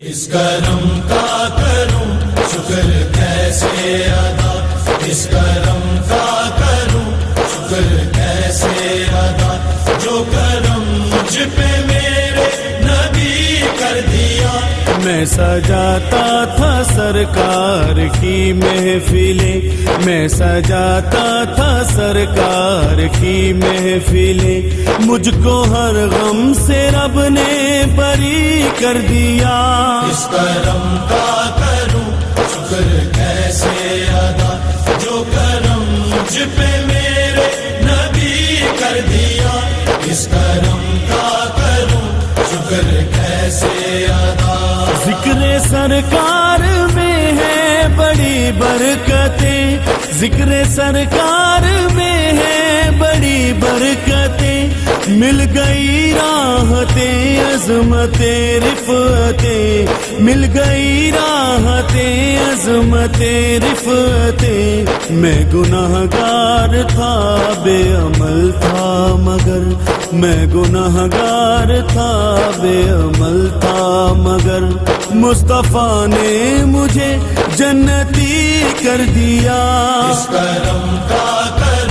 اس کرم کا کروں شکر کیسے ادا، اس کرم کا کروں شکر کیسے ادا، جو کرم مجھ پہ میرے نبی کر دیا۔ میں سجاتا تھا سرکار کی محفلیں، میں سجاتا تھا سرکار کی محفلیں، مجھ کو ہر غم سے رب نے بری کر دیا۔ اس کرم کا کروں شکر کیسے ادا، جو کرم مجھ پہ میرے نبی کر دیا۔ اس کرم کا کروں شکر کیسے ادا۔ ذکر سرکار میں ہے بڑی برکتیں، ذکر سرکار میں ہے بڑی برکتیں، مل گئی راحتیں عظمتیں رفعتیں، مل گئی راحتیں عظمتیں رفعتیں۔ میں گناہگار تھا بے عمل تھا مگر، میں گناہگار تھا بے عمل تھا مگر، مصطفیٰ نے مجھے جنتی کر دیا۔ اس کرم کا کروں